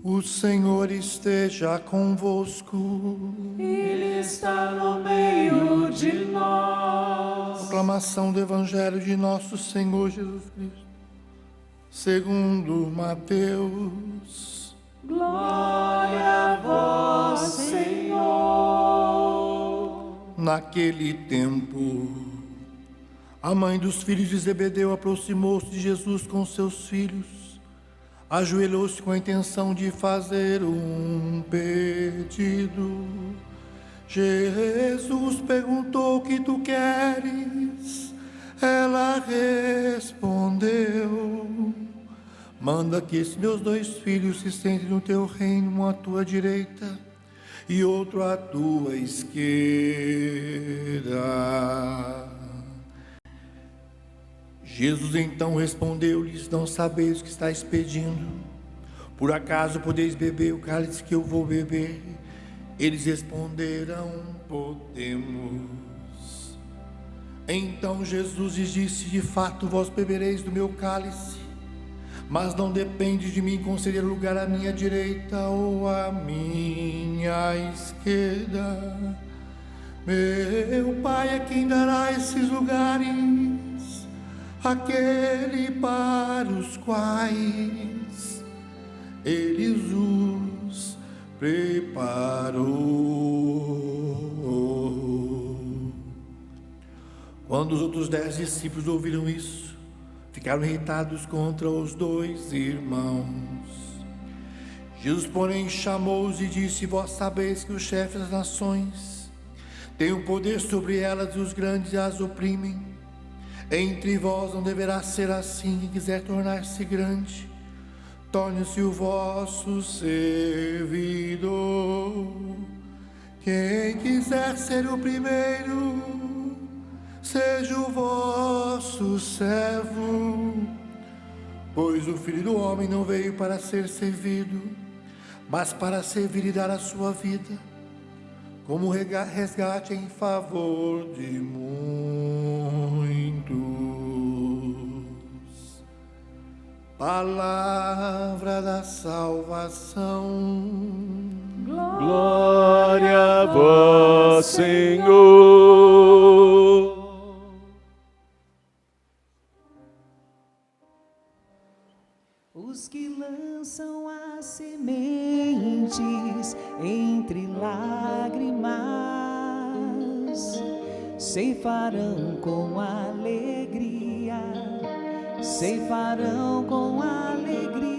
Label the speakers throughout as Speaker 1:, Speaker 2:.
Speaker 1: O Senhor esteja convosco.
Speaker 2: Ele está no meio de nós.
Speaker 1: Proclamação do Evangelho de nosso Senhor Jesus Cristo, segundo Mateus.
Speaker 2: Glória a vós, Senhor.
Speaker 1: Naquele tempo, a mãe dos filhos de Zebedeu aproximou-se de Jesus com seus filhos, ajoelhou-se com a intenção de fazer um pedido. Jesus perguntou: o que tu queres? Ela respondeu: manda que esses meus 2 filhos se sentem no teu reino, um à tua direita e outro à tua esquerda. Jesus então respondeu-lhes: não sabeis o que estáis pedindo? Por acaso podeis beber o cálice que eu vou beber? Eles responderam: podemos. Então Jesus lhes disse: de fato vós bebereis do meu cálice, mas não depende de mim conceder lugar à minha direita ou à minha esquerda. Meu Pai é quem dará esses lugares àquele para os quais Ele os preparou. Quando os outros 10 discípulos ouviram isso, ficaram irritados contra os 2 irmãos. Jesus, porém, chamou-os e disse: vós sabeis que os chefes das nações têm o poder sobre elas e os grandes as oprimem. Entre vós não deverá ser assim. Quem quiser tornar-se grande, torne-se o vosso servidor. Quem quiser ser o primeiro, seja o vosso servo. Pois o Filho do Homem não veio para ser servido, mas para servir e dar a sua vida como resgate em favor de muitos. Palavra da salvação.
Speaker 2: Glória a vós, Senhor.
Speaker 3: Os que lançam as sementes entre lágrimas ceifarão com alegria, ceifarão com alegria.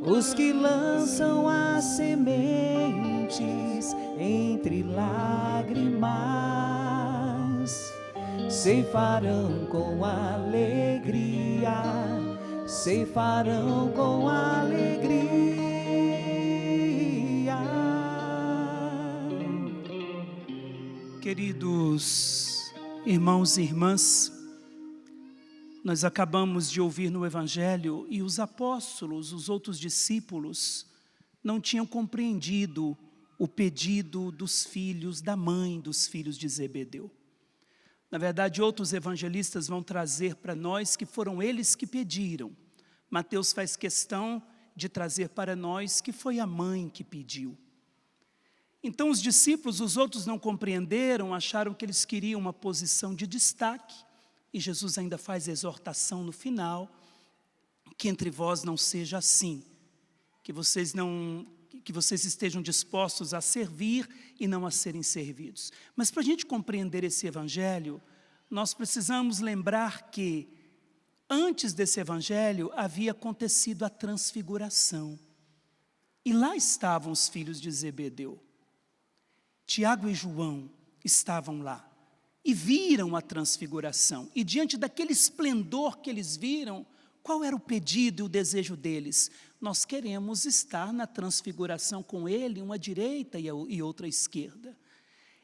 Speaker 3: Os que lançam as sementes entre lágrimas ceifarão com alegria, ceifarão com alegria.
Speaker 4: Queridos irmãos e irmãs, nós acabamos de ouvir no Evangelho e os apóstolos, os outros discípulos, não tinham compreendido o pedido dos filhos, da mãe dos filhos de Zebedeu. Na verdade, outros evangelistas vão trazer para nós que foram eles que pediram. Mateus faz questão de trazer para nós que foi a mãe que pediu. Então os discípulos, os outros não compreenderam, acharam que eles queriam uma posição de destaque, e Jesus ainda faz a exortação no final, que entre vós não seja assim, que vocês estejam dispostos a servir e não a serem servidos. Mas para a gente compreender esse evangelho, nós precisamos lembrar que antes desse evangelho havia acontecido a transfiguração. E lá estavam os filhos de Zebedeu. Tiago e João estavam lá e viram a transfiguração. E diante daquele esplendor que eles viram, qual era o pedido e o desejo deles? Nós queremos estar na transfiguração com ele, uma à direita e outra à esquerda.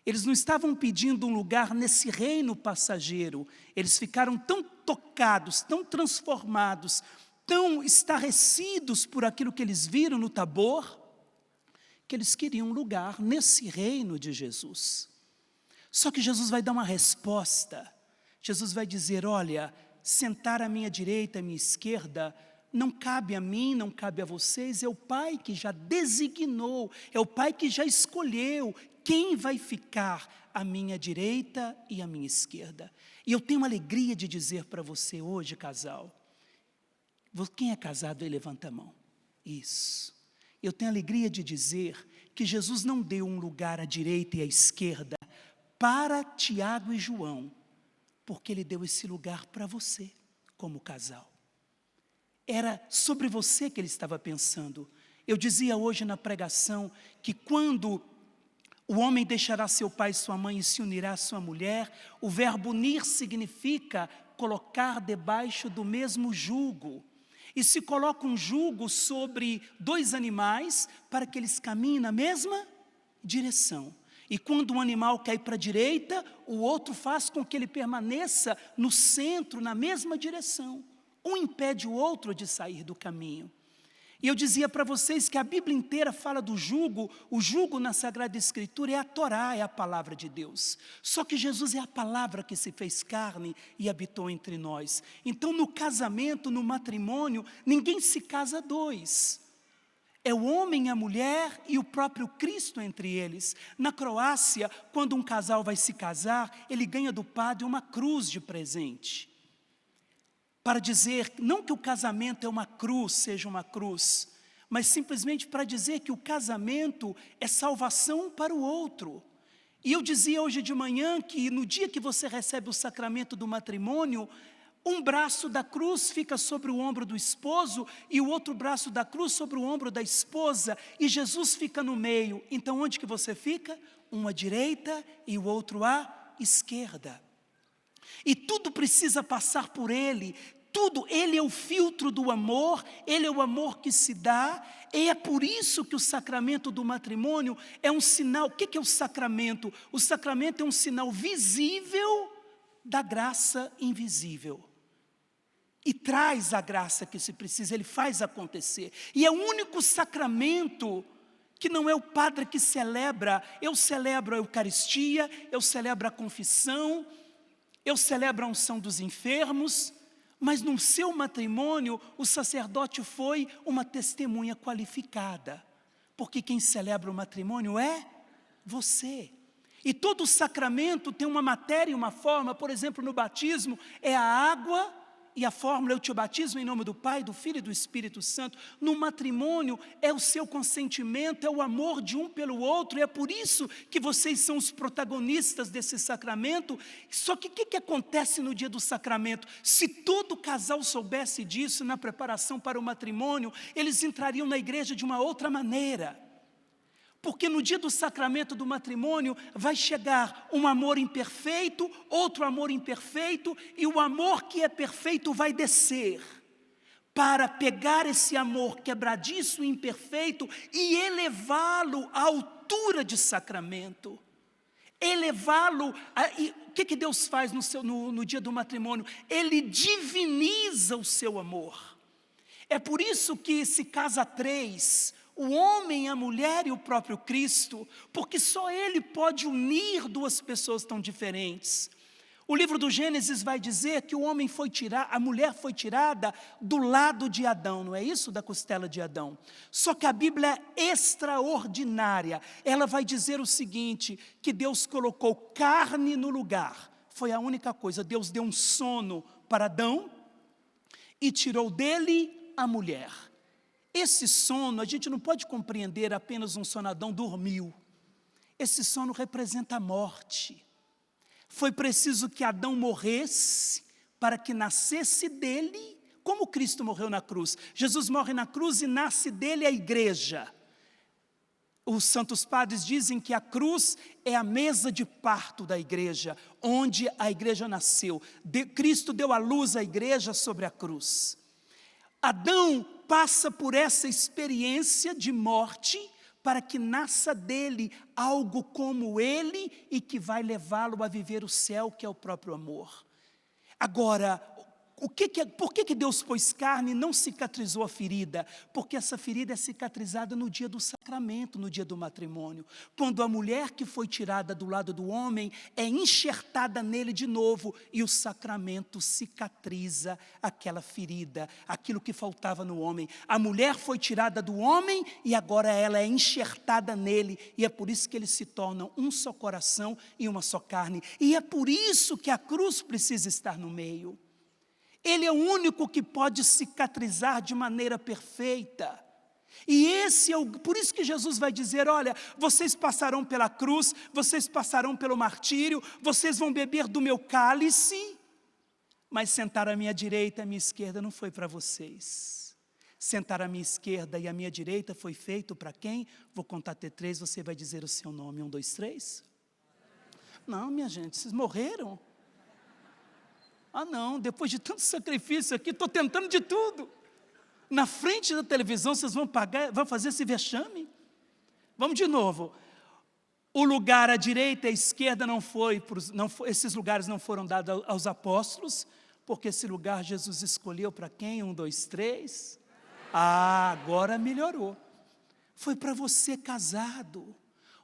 Speaker 4: Eles não estavam pedindo um lugar nesse reino passageiro. Eles ficaram tão tocados, tão transformados, tão estarrecidos por aquilo que eles viram no Tabor, que eles queriam um lugar nesse reino de Jesus. Só que Jesus vai dar uma resposta. Jesus vai dizer: olha, sentar à minha direita, à minha esquerda, não cabe a mim, não cabe a vocês, é o Pai que já designou, é o Pai que já escolheu quem vai ficar à minha direita e à minha esquerda. E eu tenho alegria de dizer para você hoje, casal, quem é casado aí levanta a mão. Isso. Eu tenho alegria de dizer que Jesus não deu um lugar à direita e à esquerda para Tiago e João, porque Ele deu esse lugar para você, como casal. Era sobre você que Ele estava pensando. Eu dizia hoje na pregação que quando o homem deixará seu pai e sua mãe e se unirá à sua mulher, o verbo unir significa colocar debaixo do mesmo jugo. E se coloca um jugo sobre dois animais para que eles caminhem na mesma direção. E quando um animal cai para a direita, o outro faz com que ele permaneça no centro, na mesma direção. Um impede o outro de sair do caminho. E eu dizia para vocês que a Bíblia inteira fala do jugo. O jugo na Sagrada Escritura é a Torá, é a palavra de Deus. Só que Jesus é a palavra que se fez carne e habitou entre nós. Então no casamento, no matrimônio, ninguém se casa a dois. É o homem, a mulher e o próprio Cristo entre eles. Na Croácia, quando um casal vai se casar, ele ganha do padre uma cruz de presente. Para dizer, não que o casamento é uma cruz, seja uma cruz, mas simplesmente para dizer que o casamento é salvação para o outro. E eu dizia hoje de manhã que no dia que você recebe o sacramento do matrimônio, um braço da cruz fica sobre o ombro do esposo e o outro braço da cruz sobre o ombro da esposa, e Jesus fica no meio. Então onde que você fica? Um à direita e o outro à esquerda. E tudo precisa passar por Ele. Tudo, Ele é o filtro do amor, Ele é o amor que se dá, e é por isso que o sacramento do matrimônio é um sinal. O que é o sacramento? O sacramento é um sinal visível da graça invisível. E traz a graça que se precisa, Ele faz acontecer. E é o único sacramento que não é o padre que celebra. Eu celebro a Eucaristia, eu celebro a confissão, eu celebro a unção dos enfermos, mas no seu matrimônio, o sacerdote foi uma testemunha qualificada, porque quem celebra o matrimônio é você. E todo sacramento tem uma matéria e uma forma. Por exemplo, no batismo é a água e a fórmula: eu te batismo em nome do Pai, do Filho e do Espírito Santo. No matrimônio é o seu consentimento, é o amor de um pelo outro, e é por isso que vocês são os protagonistas desse sacramento. Só que o que acontece no dia do sacramento? Se todo casal soubesse disso na preparação para o matrimônio, eles entrariam na igreja de uma outra maneira. Porque no dia do sacramento do matrimônio vai chegar um amor imperfeito, outro amor imperfeito, e o amor que é perfeito vai descer para pegar esse amor quebradiço e imperfeito e elevá-lo à altura de sacramento. Elevá-lo. E o que Deus faz no dia do matrimônio? Ele diviniza o seu amor. É por isso que se casa três: o homem, a mulher e o próprio Cristo, porque só Ele pode unir duas pessoas tão diferentes. O livro do Gênesis vai dizer que a mulher foi tirada do lado de Adão, não é isso? Da costela de Adão. Só que a Bíblia é extraordinária. Ela vai dizer o seguinte, que Deus colocou carne no lugar. Foi a única coisa. Deus deu um sono para Adão e tirou dele a mulher. Esse sono, a gente não pode compreender apenas um sono. Adão dormiu. Esse sono representa a morte. Foi preciso que Adão morresse para que nascesse dele, como Cristo morreu na cruz. Jesus morre na cruz e nasce dele a igreja. Os santos padres dizem que a cruz é a mesa de parto da igreja, onde a igreja nasceu. Cristo deu à luz a igreja sobre a cruz. Adão passa por essa experiência de morte para que nasça dele algo como ele e que vai levá-lo a viver o céu, que é o próprio amor. Agora, Por que Deus pôs carne e não cicatrizou a ferida? Porque essa ferida é cicatrizada no dia do sacramento, no dia do matrimônio. Quando a mulher que foi tirada do lado do homem é enxertada nele de novo e o sacramento cicatriza aquela ferida, aquilo que faltava no homem. A mulher foi tirada do homem e agora ela é enxertada nele, e é por isso que eles se tornam um só coração e uma só carne. E é por isso que a cruz precisa estar no meio. Ele é o único que pode cicatrizar de maneira perfeita. E por isso que Jesus vai dizer, olha, vocês passarão pela cruz, vocês passarão pelo martírio, vocês vão beber do meu cálice, mas sentar à minha direita e à minha esquerda não foi para vocês. Sentar à minha esquerda e à minha direita foi feito para quem? Vou contar até 3, você vai dizer o seu nome. 1, 2, 3. Não, minha gente, vocês morreram. Ah não, depois de tanto sacrifício aqui, estou tentando de tudo. Na frente da televisão vocês vão fazer esse vexame? Vamos de novo. O lugar à direita e à esquerda esses lugares não foram dados aos apóstolos, porque esse lugar Jesus escolheu para quem? 1, 2, 3. Ah, agora melhorou. Foi para você casado.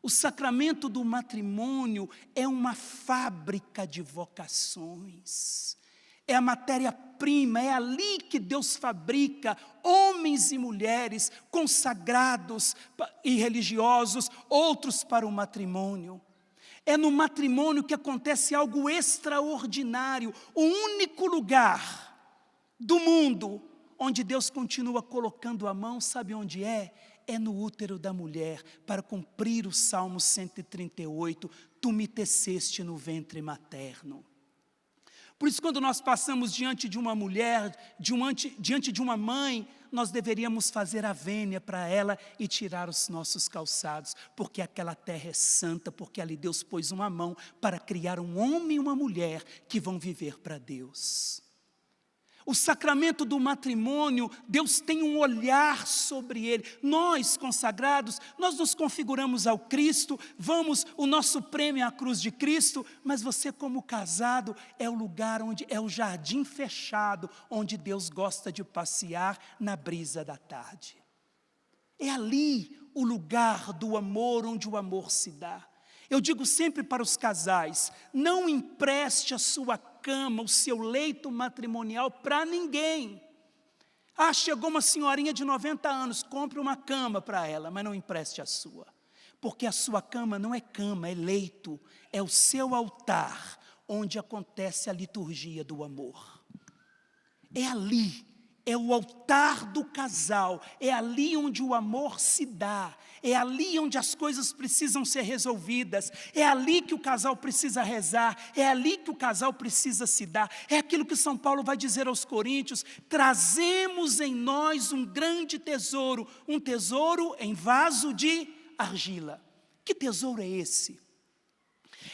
Speaker 4: O sacramento do matrimônio é uma fábrica de vocações. É a matéria-prima, é ali que Deus fabrica homens e mulheres consagrados e religiosos, outros para o matrimônio. É no matrimônio que acontece algo extraordinário, o único lugar do mundo onde Deus continua colocando a mão, sabe onde é? É no útero da mulher, para cumprir o Salmo 138, tu me teceste no ventre materno. Por isso, quando nós passamos diante de uma mulher, diante de uma mãe, nós deveríamos fazer a vênia para ela e tirar os nossos calçados, porque aquela terra é santa, porque ali Deus pôs uma mão para criar um homem e uma mulher que vão viver para Deus. O sacramento do matrimônio, Deus tem um olhar sobre ele. Nós, consagrados, nós nos configuramos ao Cristo, o nosso prêmio é a cruz de Cristo, mas você como casado é o lugar é o jardim fechado, onde Deus gosta de passear na brisa da tarde. É ali o lugar do amor, onde o amor se dá. Eu digo sempre para os casais, não empreste a sua cama, o seu leito matrimonial para ninguém. Ah, chegou uma senhorinha de 90 anos, compre uma cama para ela, mas não empreste a sua. Porque a sua cama não é cama, é leito, é o seu altar, onde acontece a liturgia do amor. É ali, é o altar do casal, é ali onde o amor se dá, é ali onde as coisas precisam ser resolvidas, é ali que o casal precisa rezar, é ali que o casal precisa se dar. É aquilo que São Paulo vai dizer aos Coríntios, trazemos em nós um grande tesouro, um tesouro em vaso de argila. Que tesouro é esse?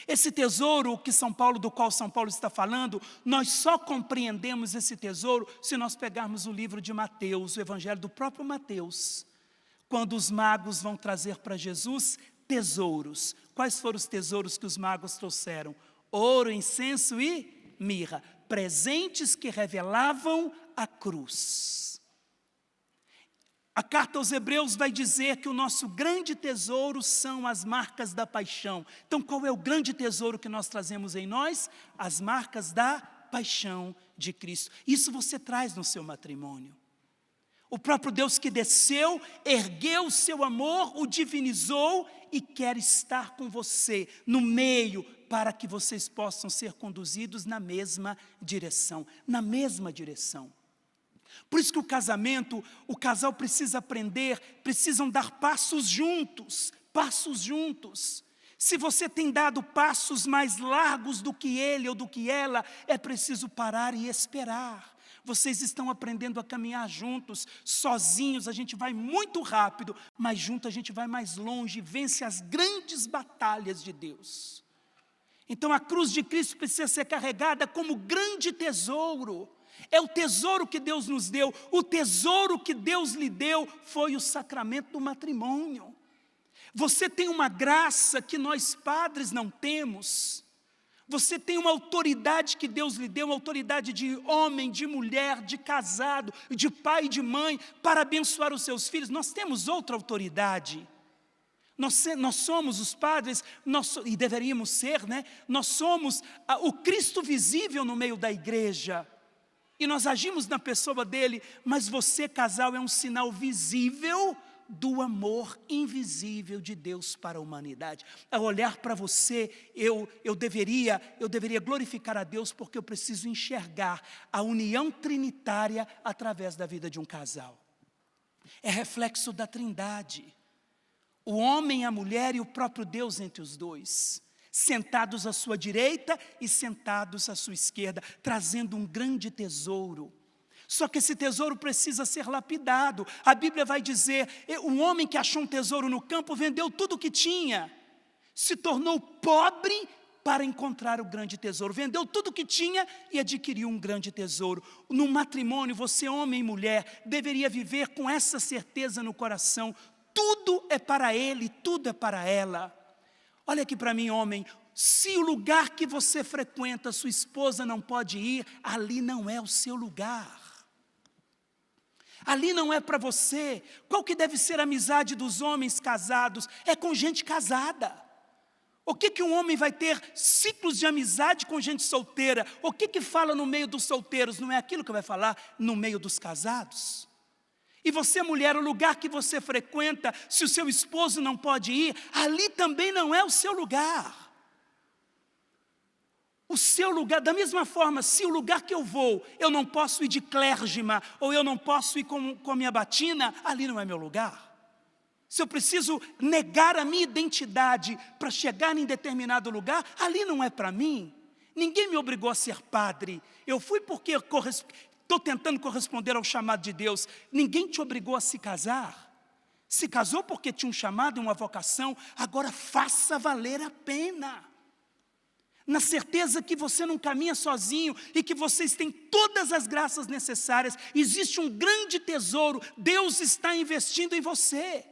Speaker 4: Esse tesouro do qual São Paulo está falando, nós só compreendemos esse tesouro se nós pegarmos o livro de Mateus, o evangelho do próprio Mateus, quando os magos vão trazer para Jesus tesouros. Quais foram os tesouros que os magos trouxeram? Ouro, incenso e mirra, presentes que revelavam a cruz. A carta aos Hebreus vai dizer que o nosso grande tesouro são as marcas da paixão. Então, qual é o grande tesouro que nós trazemos em nós? As marcas da paixão de Cristo. Isso você traz no seu matrimônio. O próprio Deus que desceu, ergueu o seu amor, o divinizou e quer estar com você, no meio, para que vocês possam ser conduzidos na mesma direção. Na mesma direção. Por isso que o casal precisa aprender, precisam dar passos juntos, passos juntos. Se você tem dado passos mais largos do que ele ou do que ela, é preciso parar e esperar. Vocês estão aprendendo a caminhar juntos, sozinhos a gente vai muito rápido, mas junto a gente vai mais longe, vence as grandes batalhas de Deus. Então a cruz de Cristo precisa ser carregada como grande tesouro. É o tesouro que Deus nos deu, o tesouro que Deus lhe deu foi o sacramento do matrimônio. Você tem uma graça que nós padres não temos. Você tem uma autoridade que Deus lhe deu, uma autoridade de homem, de mulher, de casado, de pai e de mãe, para abençoar os seus filhos. Nós temos outra autoridade. Nós somos os padres, e deveríamos ser, né? Nós somos o Cristo visível no meio da igreja. E nós agimos na pessoa dele, mas você, casal, é um sinal visível do amor invisível de Deus para a humanidade. Ao olhar para você, eu deveria glorificar a Deus, porque eu preciso enxergar a união trinitária através da vida de um casal. É reflexo da Trindade. O homem, a mulher e o próprio Deus entre os dois, sentados à sua direita e sentados à sua esquerda, trazendo um grande tesouro. Só que esse tesouro precisa ser lapidado. A Bíblia vai dizer, um homem que achou um tesouro no campo, vendeu tudo o que tinha, se tornou pobre para encontrar o grande tesouro. Vendeu tudo o que tinha e adquiriu um grande tesouro. No matrimônio, você, homem e mulher, deveria viver com essa certeza no coração. Tudo é para ele, tudo é para ela. Olha aqui para mim, homem. Se o lugar que você frequenta, sua esposa não pode ir, ali não é o seu lugar. Ali não é para você. Qual que deve ser a amizade dos homens casados? É com gente casada. O que um homem vai ter ciclos de amizade com gente solteira? O que fala no meio dos solteiros? Não é aquilo que vai falar no meio dos casados? E você, mulher, o lugar que você frequenta, se o seu esposo não pode ir, ali também não é o seu lugar. O seu lugar, da mesma forma, se o lugar que eu vou, eu não posso ir de clérgima, ou eu não posso ir com a minha batina, ali não é meu lugar. Se eu preciso negar a minha identidade para chegar em determinado lugar, ali não é para mim. Ninguém me obrigou a ser padre. Eu fui porque estou tentando corresponder ao chamado de Deus. Ninguém te obrigou a se casar. Se casou porque tinha um chamado e uma vocação, agora faça valer a pena. Na certeza que você não caminha sozinho e que vocês têm todas as graças necessárias. Existe um grande tesouro, Deus está investindo em você.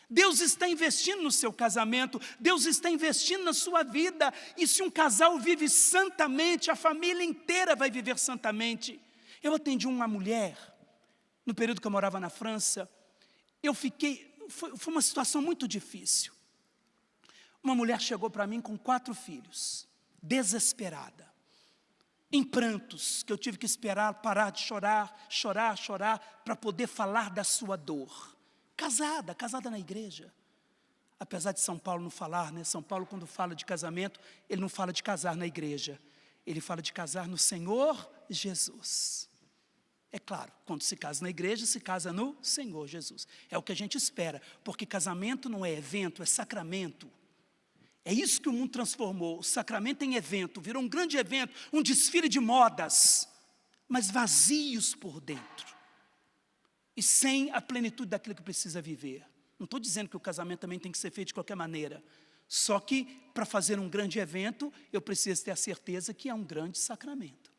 Speaker 4: Deus está investindo no seu casamento, Deus está investindo na sua vida. E se um casal vive santamente, a família inteira vai viver santamente. Eu atendi uma mulher, no período que eu morava na França, foi uma situação muito difícil. Uma mulher chegou para mim com 4 filhos, desesperada, em prantos, que eu tive que esperar, parar de chorar, para poder falar da sua dor. Casada na igreja. Apesar de São Paulo não falar, né? São Paulo, quando fala de casamento, ele não fala de casar na igreja, ele fala de casar no Senhor Jesus. É claro, quando se casa na igreja, se casa no Senhor Jesus. É o que a gente espera, porque casamento não é evento, é sacramento. É isso que o mundo transformou, o sacramento em evento, virou um grande evento, um desfile de modas, mas vazios por dentro. E sem a plenitude daquilo que precisa viver. Não estou dizendo que o casamento também tem que ser feito de qualquer maneira. Só que, para fazer um grande evento, eu preciso ter a certeza que é um grande sacramento.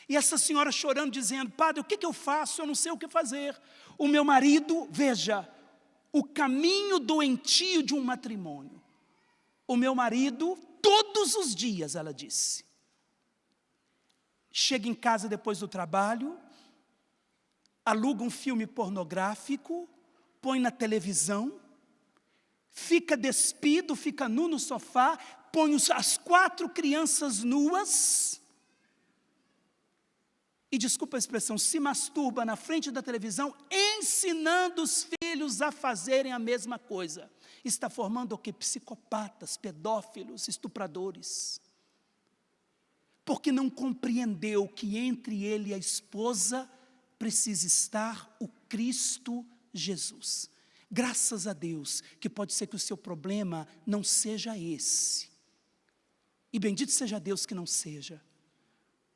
Speaker 4: E essa senhora chorando, dizendo, padre, o que eu faço? Eu não sei o que fazer. O meu marido, veja, o caminho doentio de um matrimônio. O meu marido, todos os dias, ela disse, chega em casa depois do trabalho, aluga um filme pornográfico, põe na televisão, fica despido, fica nu no sofá, põe as 4 crianças nuas, e desculpa a expressão, se masturba na frente da televisão, ensinando os filhos a fazerem a mesma coisa. Está formando o quê? Psicopatas, pedófilos, estupradores. Porque não compreendeu que entre ele e a esposa precisa estar o Cristo Jesus. Graças a Deus, que pode ser que o seu problema não seja esse. E bendito seja Deus que não seja.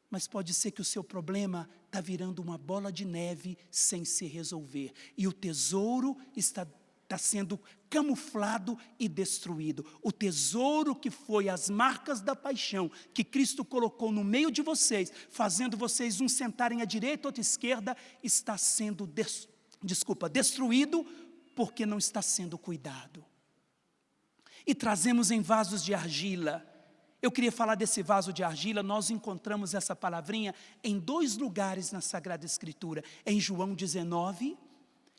Speaker 4: Mas pode ser que o seu problema está virando uma bola de neve sem se resolver. E o tesouro está sendo camuflado e destruído. O tesouro que foi as marcas da paixão, que Cristo colocou no meio de vocês, fazendo vocês uns sentarem à direita, outro à esquerda, está sendo destruído, porque não está sendo cuidado. E trazemos em vasos de argila, Eu queria falar desse vaso de argila. Nós encontramos essa palavrinha em 2 lugares na Sagrada Escritura. Em João 19,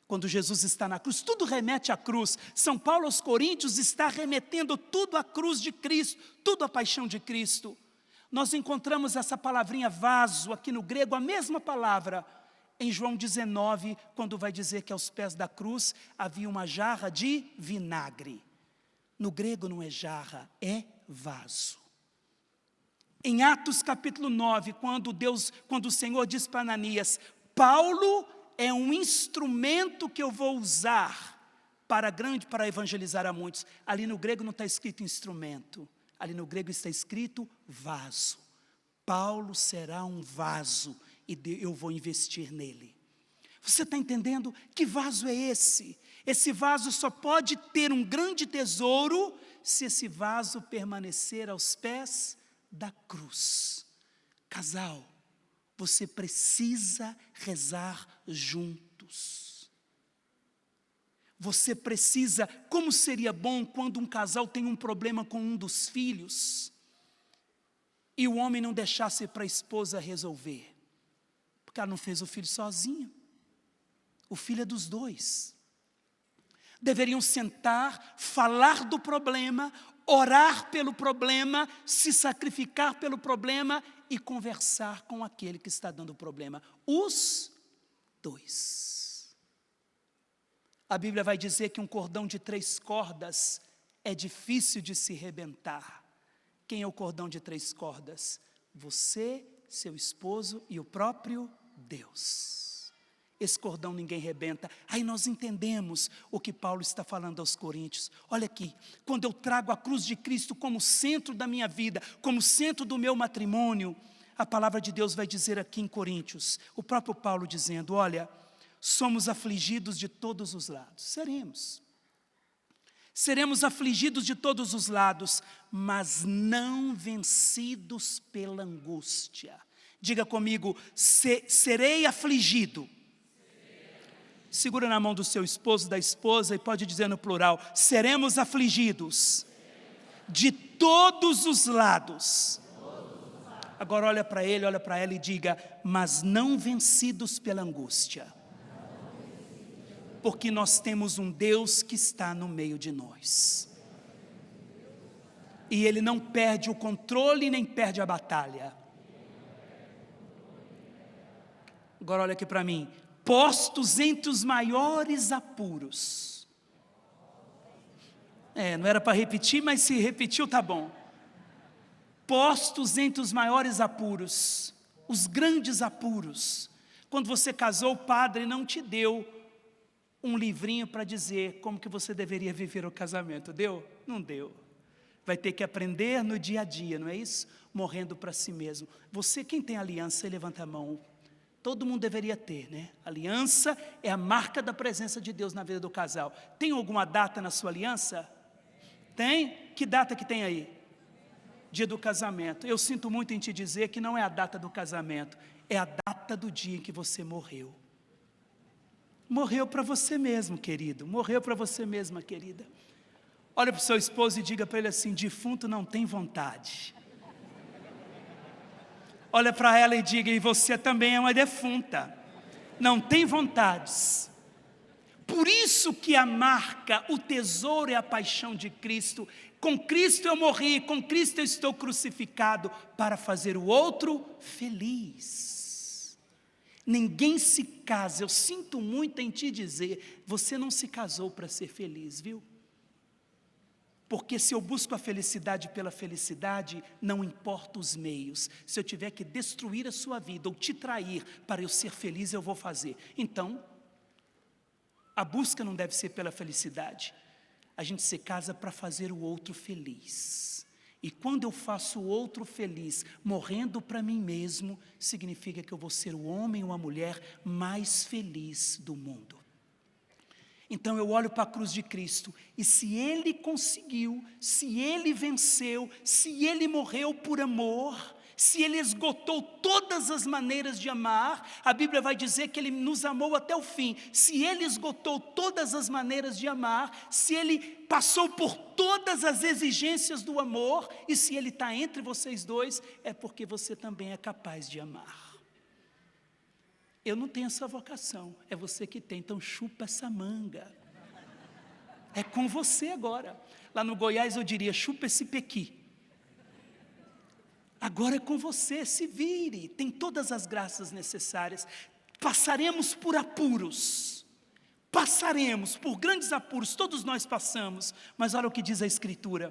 Speaker 4: quando Jesus está na cruz, tudo remete à cruz. São Paulo aos Coríntios está remetendo tudo à cruz de Cristo, tudo à paixão de Cristo. Nós encontramos essa palavrinha vaso, aqui no grego, a mesma palavra, em João 19, quando vai dizer que aos pés da cruz havia uma jarra de vinagre. No grego não é jarra, é vaso. Em Atos capítulo 9, quando o Senhor diz para Ananias, Paulo é um instrumento que eu vou usar para evangelizar a muitos. Ali no grego não está escrito instrumento, ali no grego está escrito vaso. Paulo será um vaso e eu vou investir nele. Você está entendendo? Que vaso é esse? Esse vaso só pode ter um grande tesouro se esse vaso permanecer aos pés da cruz. Casal, você precisa rezar juntos. Você precisa, como seria bom quando um casal tem um problema com um dos filhos e o homem não deixasse para a esposa resolver, porque ela não fez o filho sozinha. O filho é dos dois. Deveriam sentar, falar do problema, orar pelo problema, se sacrificar pelo problema e conversar com aquele que está dando o problema. Os dois. A Bíblia vai dizer que um cordão de 3 cordas é difícil de se rebentar. Quem é o cordão de 3 cordas? Você, seu esposo e o próprio Deus. Esse cordão ninguém rebenta. Aí nós entendemos o que Paulo está falando aos Coríntios. Olha aqui, quando eu trago a cruz de Cristo como centro da minha vida, como centro do meu matrimônio, a palavra de Deus vai dizer aqui em Coríntios, o próprio Paulo dizendo, olha, somos afligidos de todos os lados. Seremos afligidos de todos os lados, mas não vencidos pela angústia. Diga comigo, serei afligido. Segura na mão do seu esposo, da esposa, e pode dizer no plural, seremos afligidos de todos os lados. Agora olha para ele, olha para ela e diga, mas não vencidos pela angústia. Porque nós temos um Deus que está no meio de nós. E Ele não perde o controle, nem perde a batalha. Agora olha aqui para mim. Postos entre os maiores apuros. Não era para repetir, mas se repetiu tá bom. Postos entre os maiores apuros, os grandes apuros. Quando você casou, o padre não te deu um livrinho para dizer como que você deveria viver o casamento. Deu? Não deu. Vai ter que aprender no dia a dia, não é isso? Morrendo para si mesmo. Você, quem tem aliança, levanta a mão. Todo mundo deveria ter, né? Aliança é a marca da presença de Deus na vida do casal. Tem alguma data na sua aliança? Tem? Que data que tem aí? Dia do casamento. Eu sinto muito em te dizer que não é a data do casamento, é a data do dia em que você morreu. Morreu para você mesmo, querido. Morreu para você mesma, querida. Olha para o seu esposo e diga para ele assim, defunto não tem vontade. Olha para ela e diga, e você também é uma defunta, não tem vontades. Por isso que a marca, o tesouro é a paixão de Cristo. Com Cristo eu morri, com Cristo eu estou crucificado para fazer o outro feliz. Ninguém se casa, eu sinto muito em te dizer, você não se casou para ser feliz, viu? Porque se eu busco a felicidade pela felicidade, não importa os meios. Se eu tiver que destruir a sua vida ou te trair para eu ser feliz, eu vou fazer. Então, a busca não deve ser pela felicidade. A gente se casa para fazer o outro feliz. E quando eu faço o outro feliz, morrendo para mim mesmo, significa que eu vou ser o homem ou a mulher mais feliz do mundo. Então eu olho para a cruz de Cristo, e se Ele conseguiu, se Ele venceu, se Ele morreu por amor, se Ele esgotou todas as maneiras de amar, a Bíblia vai dizer que Ele nos amou até o fim. Se Ele esgotou todas as maneiras de amar, se Ele passou por todas as exigências do amor, e se Ele está entre vocês dois, é porque você também é capaz de amar. Eu não tenho essa vocação, é você que tem, então chupa essa manga. É com você agora. Lá no Goiás eu diria, chupa esse pequi. Agora é com você, se vire, tem todas as graças necessárias. Passaremos por apuros, passaremos por grandes apuros, todos nós passamos, mas olha o que diz a Escritura.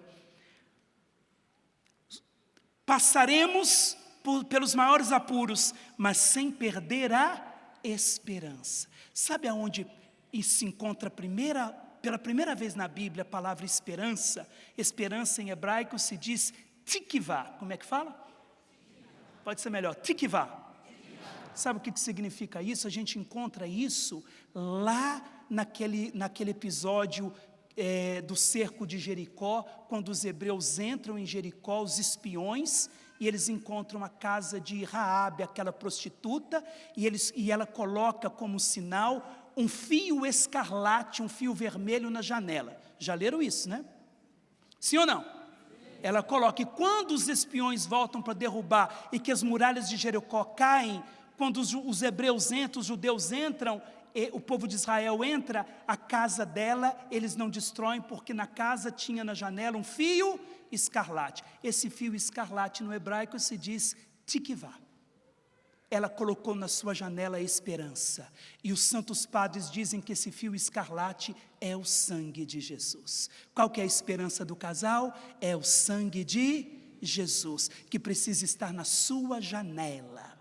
Speaker 4: Passaremos pelos maiores apuros, mas sem perder a esperança. Sabe aonde se encontra pela primeira vez na Bíblia a palavra esperança? Esperança em hebraico se diz tikvá. Como é que fala? Pode ser melhor, tikvá. Sabe o que significa isso? A gente encontra isso lá naquele episódio do cerco de Jericó, quando os hebreus entram em Jericó, os espiões, e eles encontram a casa de Raabe, aquela prostituta, e ela coloca como sinal um fio escarlate, um fio vermelho na janela. Já leram isso, né? Sim ou não? Ela coloca, e quando os espiões voltam para derrubar, e que as muralhas de Jericó caem, quando os hebreus entram, os judeus entram, o povo de Israel entra, a casa dela, eles não destroem, porque na casa tinha na janela um fio escarlate. Esse fio escarlate no hebraico se diz tikvá. Ela colocou na sua janela a esperança. E os santos padres dizem que esse fio escarlate é o sangue de Jesus. Qual que é a esperança do casal? É o sangue de Jesus, que precisa estar na sua janela.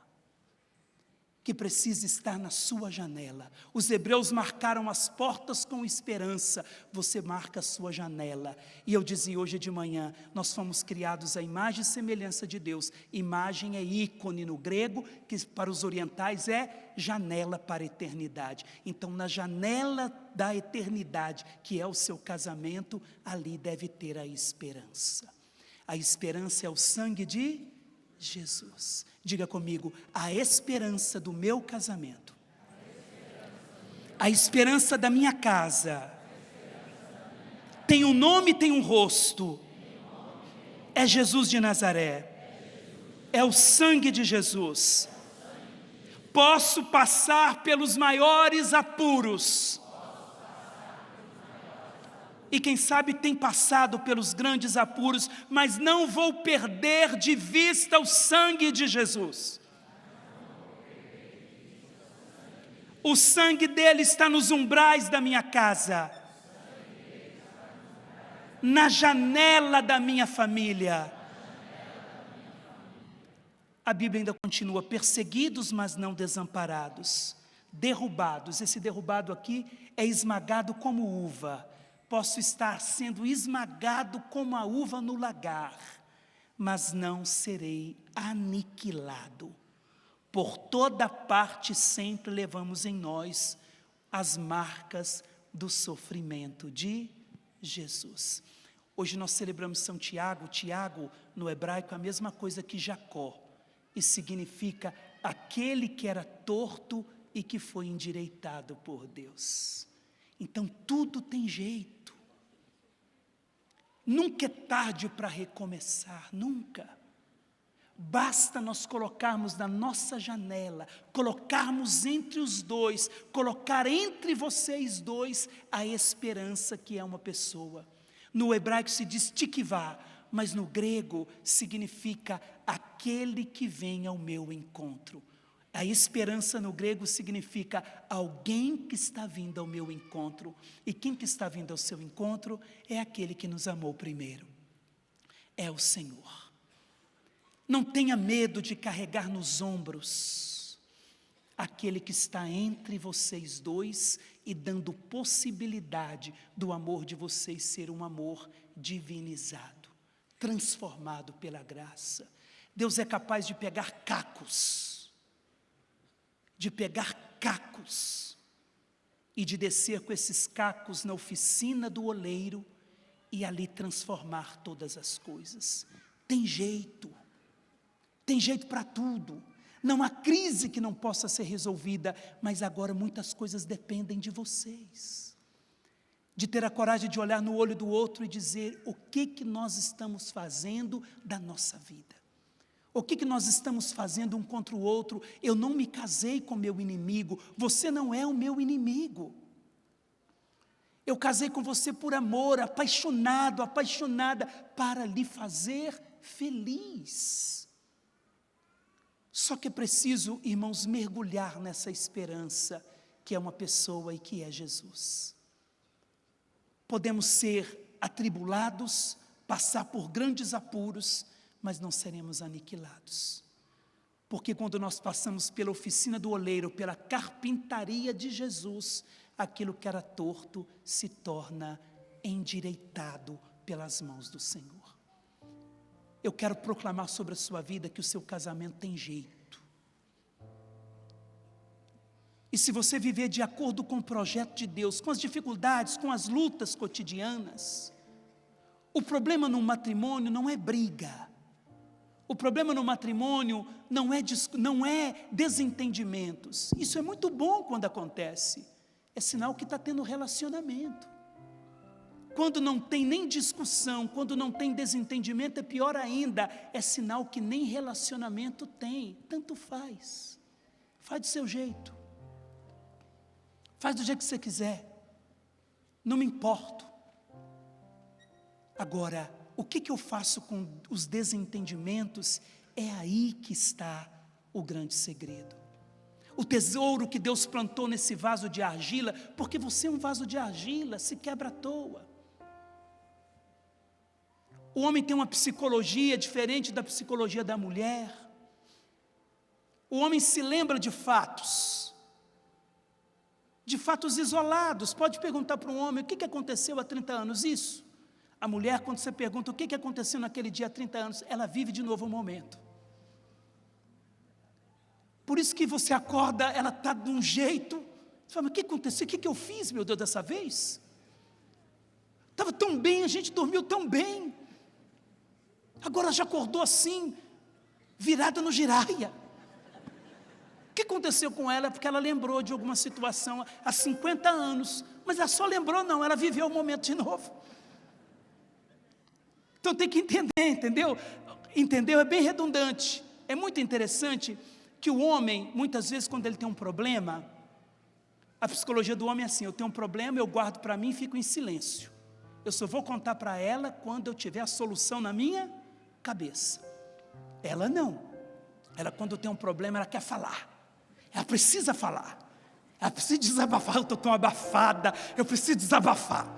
Speaker 4: Que precisa estar na sua janela. Os hebreus marcaram as portas com esperança, você marca a sua janela. E eu dizia hoje de manhã, nós fomos criados à imagem e semelhança de Deus. Imagem é ícone no grego, que para os orientais é janela para a eternidade. Então, na janela da eternidade, que é o seu casamento, ali deve ter a esperança. A esperança é o sangue de Jesus. Diga comigo, a esperança do meu casamento, a esperança da minha casa, tem um nome, tem um rosto, é Jesus de Nazaré, é o sangue de Jesus. Posso passar pelos maiores apuros, e quem sabe tem passado pelos grandes apuros, mas não vou perder de vista o sangue de Jesus. O sangue dele está nos umbrais da minha casa, na janela da minha família. A Bíblia ainda continua, perseguidos, mas não desamparados, derrubados. Esse derrubado aqui é esmagado como uva. Posso estar sendo esmagado como a uva no lagar, mas não serei aniquilado. Por toda parte sempre levamos em nós as marcas do sofrimento de Jesus. Hoje nós celebramos São Tiago. Tiago, no hebraico, é a mesma coisa que Jacó, e significa aquele que era torto e que foi endireitado por Deus. Então tudo tem jeito. Nunca é tarde para recomeçar, nunca. Basta nós colocarmos na nossa janela, colocarmos entre os dois, colocar entre vocês dois a esperança que é uma pessoa. No hebraico se diz tikvá, mas no grego significa aquele que vem ao meu encontro. A esperança no grego significa alguém que está vindo ao meu encontro. E quem que está vindo ao seu encontro é aquele que nos amou primeiro. É o Senhor. Não tenha medo de carregar nos ombros aquele que está entre vocês dois e dando possibilidade do amor de vocês ser um amor divinizado, transformado pela graça. Deus é capaz de pegar cacos, e de descer com esses cacos na oficina do oleiro e ali transformar todas as coisas. Tem jeito, Tem jeito para tudo. Não há crise que não possa ser resolvida, mas agora muitas coisas dependem de vocês. De ter a coragem de olhar no olho do outro e dizer o que nós estamos fazendo da nossa vida. O que nós estamos fazendo um contra o outro. Eu não me casei com meu inimigo, você não é o meu inimigo. Eu casei com você por amor, apaixonado, apaixonada, para lhe fazer feliz. Só que é preciso, irmãos, mergulhar nessa esperança, que é uma pessoa e que é Jesus. Podemos ser atribulados, passar por grandes apuros, mas não seremos aniquilados. Porque quando nós passamos pela oficina do oleiro, pela carpintaria de Jesus, aquilo que era torto se torna endireitado pelas mãos do Senhor. Eu quero proclamar sobre a sua vida que o seu casamento tem jeito. E se você viver de acordo com o projeto de Deus, com as dificuldades, com as lutas cotidianas, o problema no matrimônio não é briga. O problema no matrimônio não é desentendimentos. Isso é muito bom quando acontece. É sinal que está tendo relacionamento. Quando não tem nem discussão, quando não tem desentendimento, é pior ainda. É sinal que nem relacionamento tem. Tanto faz. Faz do seu jeito. Faz do jeito que você quiser. Não me importo. Agora, o que eu faço com os desentendimentos? É aí que está o grande segredo. O tesouro que Deus plantou nesse vaso de argila, porque você é um vaso de argila, se quebra à toa. O homem tem uma psicologia diferente da psicologia da mulher. O homem se lembra de fatos isolados. Pode perguntar para um homem, o que aconteceu há 30 anos? Isso. A mulher, quando você pergunta o que aconteceu naquele dia há 30 anos, ela vive de novo o momento. Por isso que você acorda, ela está de um jeito, você fala, mas o que aconteceu? O que eu fiz, meu Deus, dessa vez? Estava tão bem, a gente dormiu tão bem. Agora já acordou assim, virada no giraia. O que aconteceu com ela? Porque ela lembrou de alguma situação há 50 anos, mas ela só lembrou não, ela viveu o momento de novo. Então tem que entender, entendeu? Entendeu? É bem redundante. É muito interessante que o homem, muitas vezes quando ele tem um problema, a psicologia do homem é assim, eu tenho um problema, eu guardo para mim e fico em silêncio. Eu só vou contar para ela quando eu tiver a solução na minha cabeça. Ela não. Ela quando tem um problema, ela quer falar. Ela precisa falar. Ela precisa desabafar. Eu estou tão abafada, eu preciso desabafar.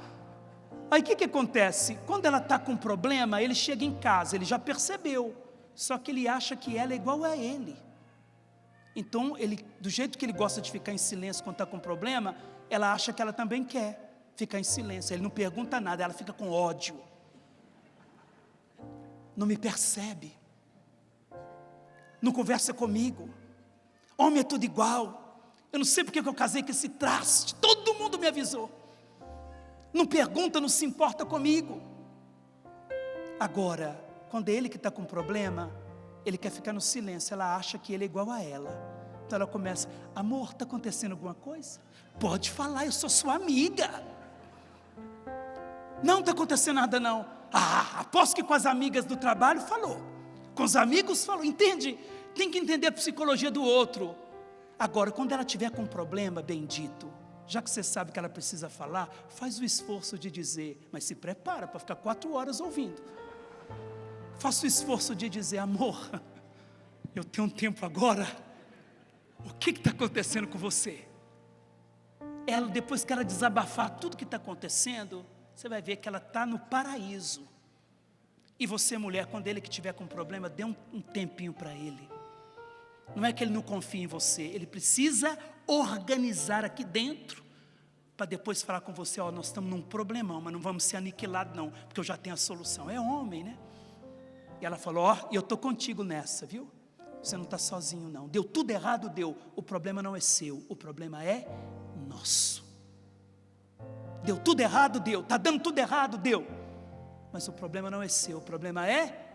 Speaker 4: Aí o que acontece? Quando ela está com um problema, ele chega em casa, ele já percebeu. Só que ele acha que ela é igual a ele. Então, do jeito que ele gosta de ficar em silêncio quando está com problema, ela acha que ela também quer ficar em silêncio. Ele não pergunta nada, ela fica com ódio. Não me percebe. Não conversa comigo. Homem é tudo igual. Eu não sei porque eu casei com esse traste. Todo mundo me avisou. Não pergunta, não se importa comigo. Agora, quando é ele que está com problema, ele quer ficar no silêncio, ela acha que ele é igual a ela. Então ela começa, amor, está acontecendo alguma coisa? Pode falar, eu sou sua amiga. Não está acontecendo nada não. Aposto que com as amigas do trabalho falou. Com os amigos falou, entende? Tem que entender a psicologia do outro. Agora, quando ela tiver com um problema, bendito, já que você sabe que ela precisa falar, faz o esforço de dizer, mas se prepara para ficar 4 horas ouvindo. Faça o esforço de dizer, amor, eu tenho um tempo agora, o que está acontecendo com você? Ela, depois que ela desabafar tudo que está acontecendo, você vai ver que ela está no paraíso. E você, mulher, quando ele que estiver com problema, dê um tempinho para ele. Não é que ele não confia em você, ele precisa organizar aqui dentro, para depois falar com você, nós estamos num problemão, mas não vamos ser aniquilados não, porque eu já tenho a solução. É homem, né? E ela falou, eu estou contigo nessa, viu? Você não está sozinho não, deu tudo errado, deu, o problema não é seu, o problema é nosso. Deu tudo errado, deu, está dando tudo errado, deu, mas o problema não é seu, o problema é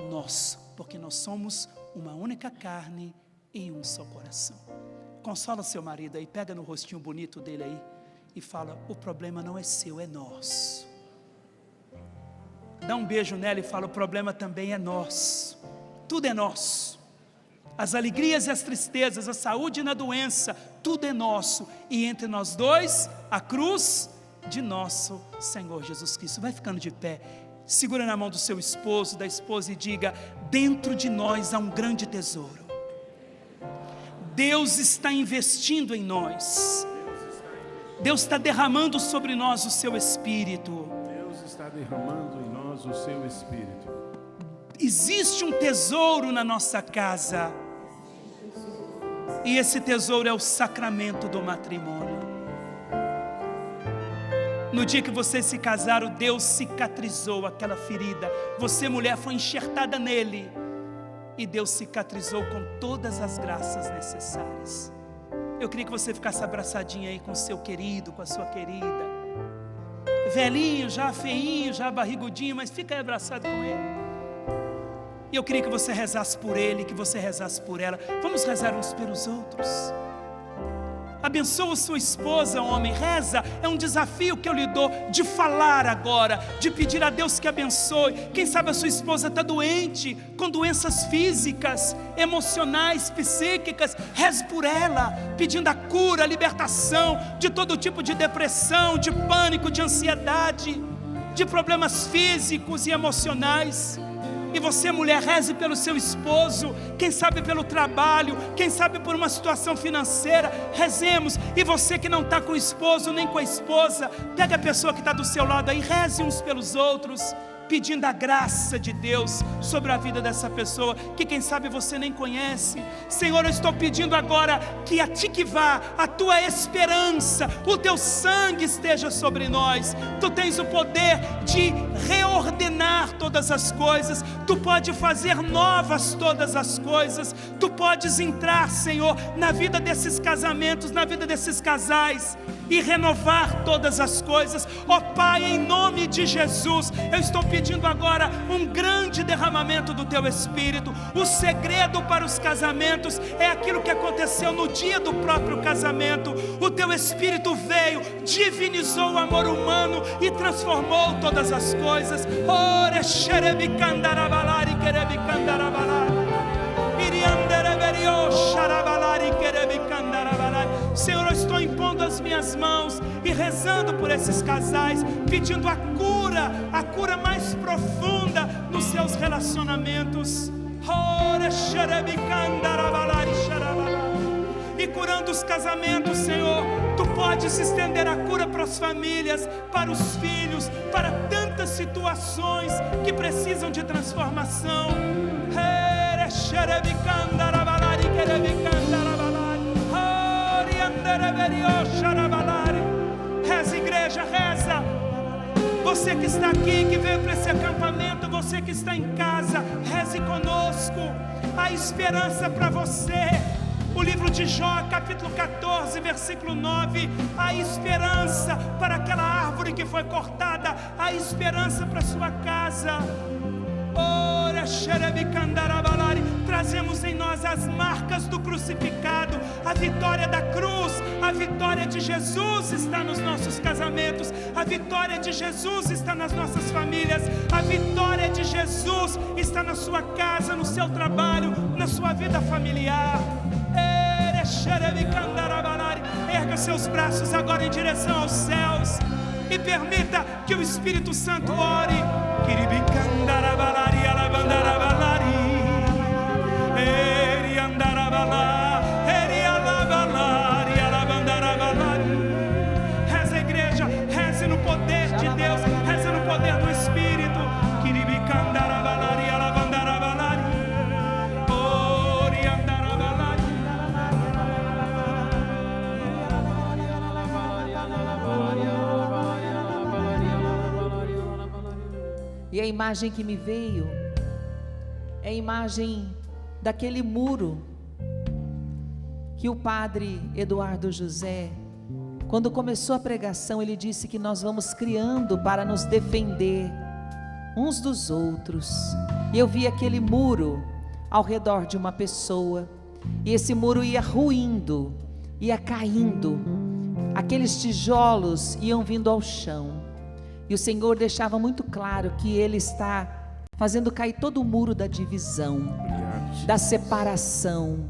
Speaker 4: nosso, porque nós somos uma única carne e um só coração. Consola seu marido aí, pega no rostinho bonito dele aí e fala: o problema não é seu, é nosso. Dá um beijo nela e fala: o problema também é nosso. Tudo é nosso. As alegrias e as tristezas, a saúde e na doença, tudo é nosso. E entre nós dois, a cruz de nosso Senhor Jesus Cristo. Vai ficando de pé, segura na mão do seu esposo, da esposa, e diga: dentro de nós há um grande tesouro. Deus está investindo em nós. Deus está derramando sobre nós o seu Espírito.
Speaker 2: Deus está derramando em nós o seu Espírito.
Speaker 4: Existe um tesouro na nossa casa. E esse tesouro é o sacramento do matrimônio. No dia que vocês se casaram, Deus cicatrizou aquela ferida. Você, mulher, foi enxertada nele. E Deus cicatrizou com todas as graças necessárias. Eu queria que você ficasse abraçadinha aí com o seu querido, com a sua querida. Velhinho, já feinho, já barrigudinho, mas fica aí abraçado com ele. E eu queria que você rezasse por ele, que você rezasse por ela. Vamos rezar uns pelos outros. Abençoa sua esposa, homem, reza. É um desafio que eu lhe dou, de falar agora, de pedir a Deus que abençoe. Quem sabe a sua esposa está doente, com doenças físicas, emocionais, psíquicas. Reze por ela, pedindo a cura, a libertação de todo tipo de depressão, de pânico, de ansiedade, de problemas físicos e emocionais. E você, mulher, reze pelo seu esposo, quem sabe pelo trabalho, quem sabe por uma situação financeira. Rezemos. E você que não está com o esposo nem com a esposa, pega a pessoa que está do seu lado aí, reze uns pelos outros, pedindo a graça de Deus sobre a vida dessa pessoa, que quem sabe você nem conhece. Senhor, eu estou pedindo agora que a Tikvá, a tua esperança, o teu sangue esteja sobre nós. Tu tens o poder de reordenar todas as coisas, tu pode fazer novas todas as coisas, tu podes entrar, Senhor, na vida desses casamentos, na vida desses casais, e renovar todas as coisas. Ó Pai, em nome de Jesus, eu estou pedindo agora um grande derramamento do Teu Espírito. O segredo para os casamentos é aquilo que aconteceu no dia do próprio casamento. O Teu Espírito veio, divinizou o amor humano e transformou todas as coisas. Ore xerebicandarabalari querebicandarabalari iriandereberio xarabalari querebicandarabalari. Senhor, eu estou impondo as minhas mãos e rezando por esses casais, pedindo a cura mais profunda nos seus relacionamentos. E curando os casamentos, Senhor, Tu podes estender a cura para as famílias, para os filhos, para tantas situações que precisam de transformação. Reza, igreja, reza. Você que está aqui, que veio para esse acampamento, você que está em casa, reze conosco. Há esperança para você. O livro de Jó, capítulo 14, versículo 9. Há esperança para aquela árvore que foi cortada. Há esperança para a sua casa. Ora, xerebicandarabalari. Trazemos em nós as marcas do crucificado, a vitória da cruz. A vitória de Jesus está nos nossos casamentos, a vitória de Jesus está nas nossas famílias, a vitória de Jesus está na sua casa, no seu trabalho, na sua vida familiar. Erga seus braços agora em direção aos céus e permita que o Espírito Santo ore. Kiribicandarabalari, alabandarabalari, eriandarabalá, erialabalari, alabandarabalari. Reza, igreja, reze no poder de Deus, reze no poder do Espírito. Kiribicandarabalari, alabandarabalari, oriandarabalari.
Speaker 3: E a imagem que me veio é a imagem daquele muro que o padre Eduardo José, quando começou a pregação, ele disse que nós vamos criando para nos defender uns dos outros. E eu vi aquele muro ao redor de uma pessoa, e esse muro ia ruindo, ia caindo, aqueles tijolos iam vindo ao chão, e o Senhor deixava muito claro que Ele está fazendo cair todo o muro da divisão, da separação,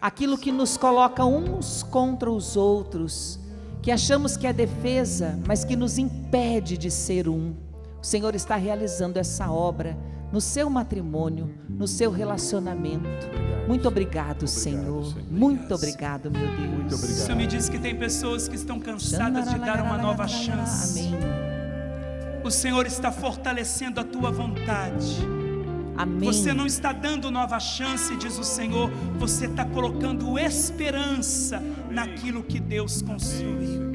Speaker 3: aquilo que nos coloca uns contra os outros, que achamos que é defesa, mas que nos impede de ser um. O Senhor está realizando essa obra no seu matrimônio, no seu relacionamento. Muito obrigado, Senhor. Muito obrigado, meu Deus.
Speaker 2: Muito
Speaker 4: O
Speaker 2: obrigado.
Speaker 4: Senhor me diz que tem pessoas que estão cansadas de dar uma nova chance.
Speaker 3: Amém.
Speaker 4: O Senhor está fortalecendo a tua vontade.
Speaker 3: Amém.
Speaker 4: Você não está dando nova chance, diz o Senhor. Você está colocando esperança naquilo que Deus construiu.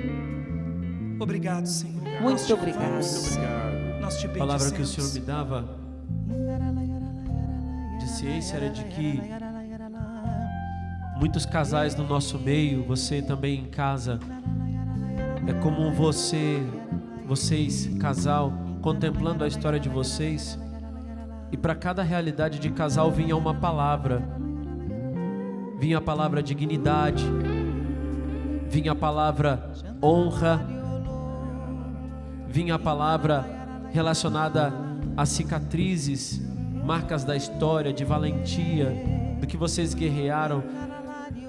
Speaker 4: Obrigado, Senhor.
Speaker 3: Muito obrigado.
Speaker 2: Obrigado.
Speaker 4: Nós te
Speaker 5: A palavra que o
Speaker 4: bendizemos.
Speaker 5: Senhor me dava de ciência era de que muitos casais no nosso meio, você também em casa, é como vocês, casal, contemplando a história de vocês, e para cada realidade de casal vinha uma palavra, vinha a palavra dignidade, vinha a palavra honra, vinha a palavra relacionada a cicatrizes, marcas da história, de valentia, do que vocês guerrearam.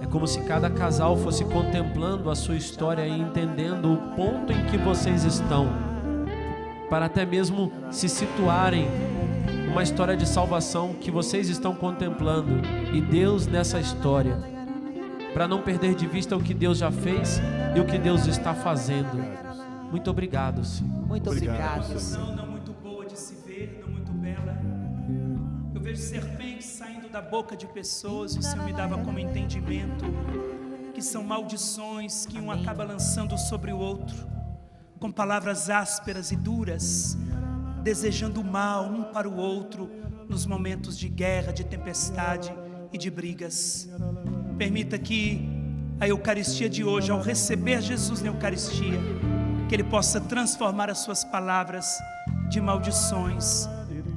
Speaker 5: É como se cada casal fosse contemplando a sua história e entendendo o ponto em que vocês estão, para até mesmo se situarem uma história de salvação que vocês estão contemplando, e Deus nessa história, para não perder de vista o que Deus já fez e o que Deus está fazendo. Muito obrigado, Senhor.
Speaker 3: Muito obrigado.
Speaker 4: Não muito boa de se ver, não muito bela. Eu vejo serpentes saindo da boca de pessoas. O Senhor me dava como entendimento que são maldições que um acaba lançando sobre o outro, com palavras ásperas e duras, desejando mal um para o outro nos momentos de guerra, de tempestade e de brigas. Permita que a Eucaristia de hoje, ao receber Jesus na Eucaristia, que Ele possa transformar as suas palavras de maldições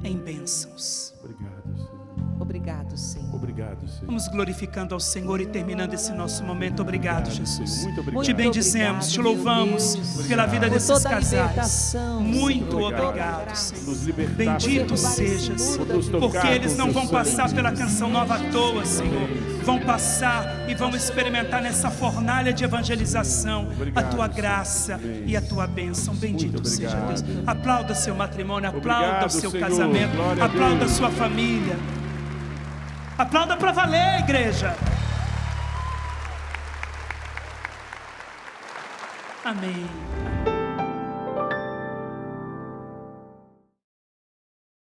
Speaker 4: em bênçãos.
Speaker 2: Obrigado, Senhor.
Speaker 3: Obrigado, Senhor.
Speaker 2: Obrigado, Senhor.
Speaker 4: Vamos glorificando ao Senhor e terminando esse nosso momento. Obrigado, Jesus.
Speaker 2: Muito obrigado.
Speaker 4: Te bendizemos, te
Speaker 3: obrigado,
Speaker 4: louvamos
Speaker 3: meu Deus,
Speaker 4: pela vida
Speaker 3: por
Speaker 4: desses
Speaker 3: toda a
Speaker 4: casais.
Speaker 3: libertação,
Speaker 4: Muito
Speaker 3: Senhor.
Speaker 4: obrigado,
Speaker 2: Nos
Speaker 4: Senhor.
Speaker 2: libertar,
Speaker 4: Bendito
Speaker 2: Senhor.
Speaker 4: sejas,
Speaker 2: Por nos tocar
Speaker 4: porque eles
Speaker 2: com
Speaker 4: não
Speaker 2: teu
Speaker 4: vão
Speaker 2: sangue.
Speaker 4: passar pela canção nova à toa, Senhor. Vão passar e vão experimentar nessa fornalha de evangelização a
Speaker 2: Obrigado,
Speaker 4: tua
Speaker 2: Senhor.
Speaker 4: graça
Speaker 2: Amém.
Speaker 4: e a tua bênção. Bendito
Speaker 2: Muito
Speaker 4: seja
Speaker 2: obrigado.
Speaker 4: Deus. Aplauda seu matrimônio, aplauda
Speaker 2: Obrigado,
Speaker 4: o seu
Speaker 2: Senhor.
Speaker 4: casamento,
Speaker 2: Glória a
Speaker 4: aplauda a
Speaker 2: Deus.
Speaker 4: sua família. Aplauda para valer, igreja. Amém.